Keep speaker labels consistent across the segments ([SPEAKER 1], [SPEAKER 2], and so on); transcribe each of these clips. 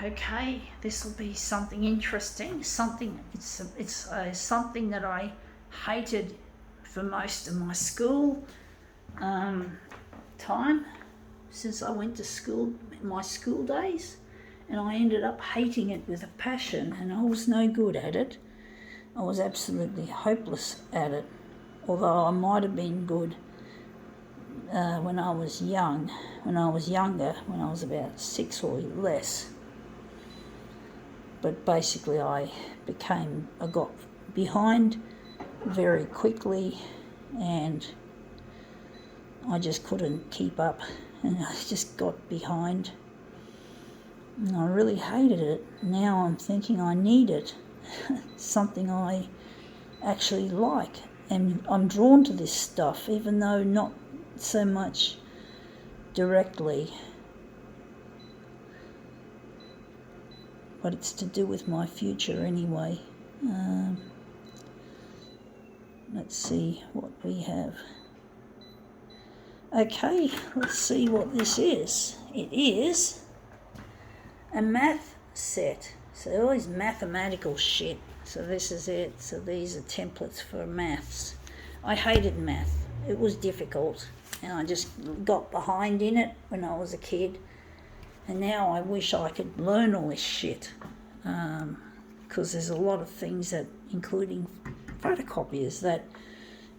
[SPEAKER 1] okay, this will be something interesting. Something something that I hated for most of my school time, since I went to school, my school days, and I ended up hating it with a passion, and I was no good at it. I was absolutely hopeless at it, although I might have been good when I was younger, when I was about 6 or less. But basically I got behind very quickly, and I just couldn't keep up, and I just got behind, and I really hated it. Now I'm thinking I need it, something I actually like, and I'm drawn to this stuff, even though not so much directly, but it's to do with my future anyway. Let's see what we have. Okay, let's see what this is. It is a math set. So all these mathematical shit. So this is it. So these are templates for maths. I hated math. It was difficult, and I just got behind in it when I was a kid. And now I wish I could learn all this shit, because there's a lot of things that, including photocopiers, that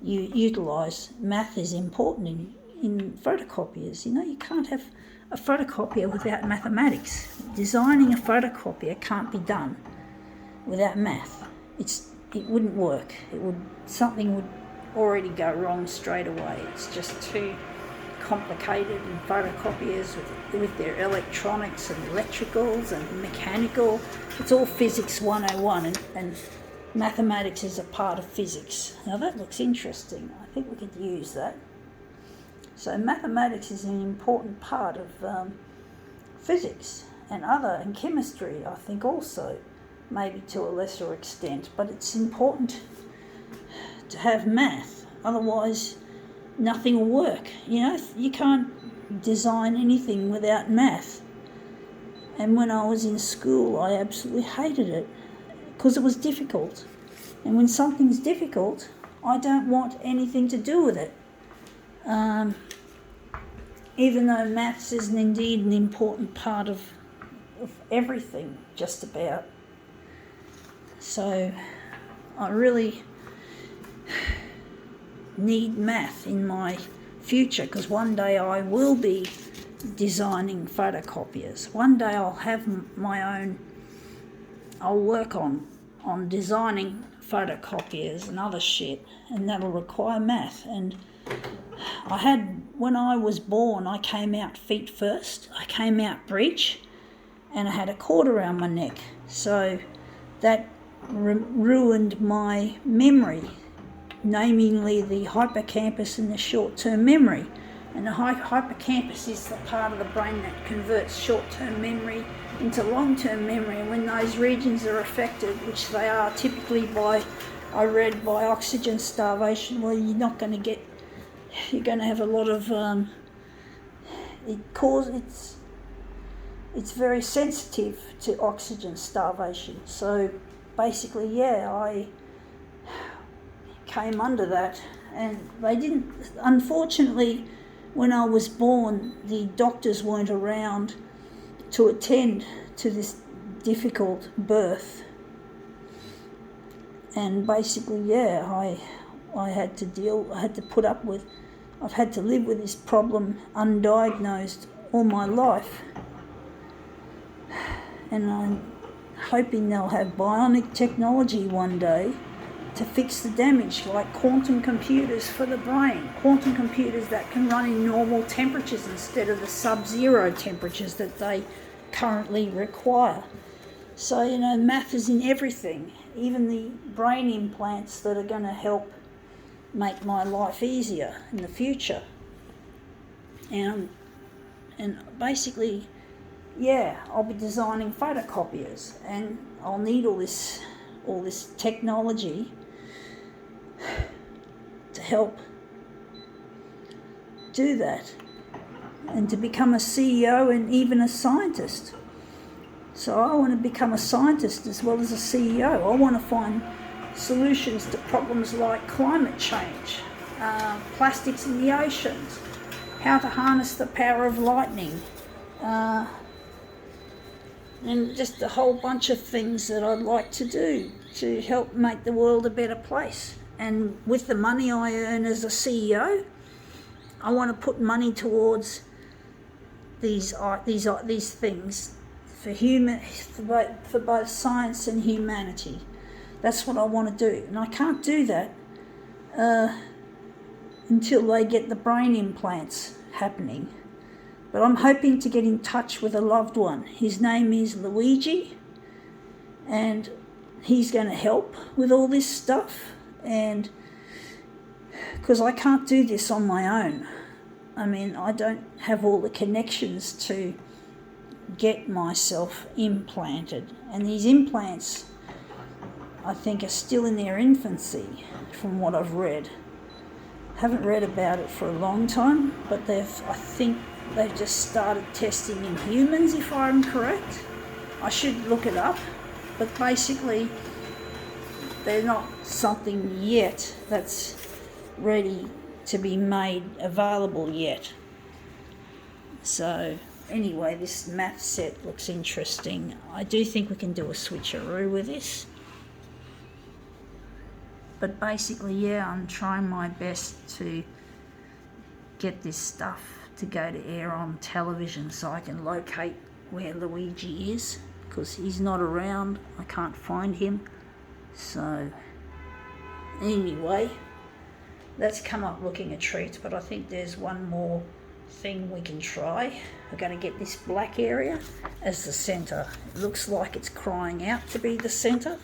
[SPEAKER 1] you utilise. Math is important in photocopiers. You know, you can't have a photocopier without mathematics. Designing a photocopier can't be done without math. It wouldn't work. Something would already go wrong straight away. It's just too complicated in photocopiers with their electronics and electricals and mechanical. It's all physics 101, and mathematics is a part of physics. Now that looks interesting. I think we could use that. So mathematics is an important part of physics and chemistry, I think also, maybe to a lesser extent, but it's important to have math, otherwise nothing will work. You know, you can't design anything without math. And when I was in school, I absolutely hated it because it was difficult. And when something's difficult, I don't want anything to do with it. Even though maths is indeed an important part of everything, just about. So I really need math in my future, because one day I will be designing photocopiers. One day I'll have my own, I'll work on designing photocopiers and other shit, and that'll require math. And when I was born, I came out feet first. I came out breech, and I had a cord around my neck. So that ruined my memory, namely the hippocampus and the short-term memory. And the hippocampus is the part of the brain that converts short-term memory into long-term memory. And when those regions are affected, which they are typically by oxygen starvation, well, you're going to have a lot of, it's very sensitive to oxygen starvation. So basically, I came under that, and they didn't, unfortunately, when I was born, the doctors weren't around to attend to this difficult birth. And basically, I've had to live with this problem undiagnosed all my life. And I'm hoping they'll have bionic technology one day to fix the damage, like quantum computers for the brain. Quantum computers that can run in normal temperatures instead of the sub-zero temperatures that they currently require. So, math is in everything, even the brain implants that are going to help make my life easier in the future. And basically, I'll be designing photocopiers, and I'll need all this technology to help do that, and to become a CEO and even a scientist. So I want to become a scientist as well as a CEO. I want to find solutions to problems like climate change, plastics in the oceans, how to harness the power of lightning, and just a whole bunch of things that I'd like to do to help make the world a better place. And with the money I earn as a CEO, I want to put money towards these things for both science and humanity. That's what I want to do, and I can't do that until they get the brain implants happening. But I'm hoping to get in touch with a loved one. His name is Luigi, and he's going to help with all this stuff, and because I can't do this on my own. I mean, I don't have all the connections to get myself implanted, and these implants, I think, are still in their infancy from what I've read. Haven't read about it for a long time, but I think they've just started testing in humans, if I'm correct. I should look it up, but basically they're not something yet that's ready to be made available yet. So anyway, this math set looks interesting. I do think we can do a switcheroo with this. But basically, yeah, I'm trying my best to get this stuff to go to air on television so I can locate where Luigi is, because he's not around. I can't find him. So anyway, that's come up looking a treat, but I think there's one more thing we can try. We're going to get this black area as the centre. It looks like it's crying out to be the centre.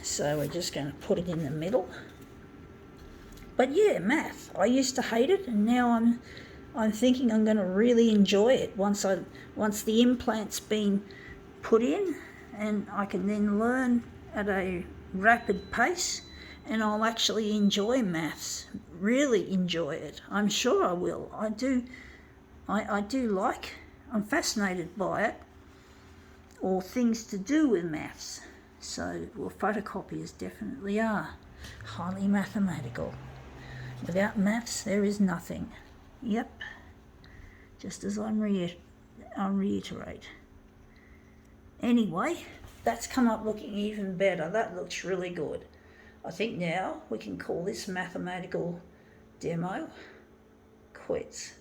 [SPEAKER 1] So we're just going to put it in the middle. But yeah, math. I used to hate it, and now I'm thinking I'm going to really enjoy it once the implant's been put in, and I can then learn at a rapid pace, and I'll actually enjoy maths. Really enjoy it. I'm sure I will. I do like. I'm fascinated by it, or things to do with maths. So, well, photocopiers definitely are highly mathematical. Without maths, there is nothing. Yep. Just as I reiterate. Anyway, that's come up looking even better. That looks really good. I think now we can call this mathematical demo quits.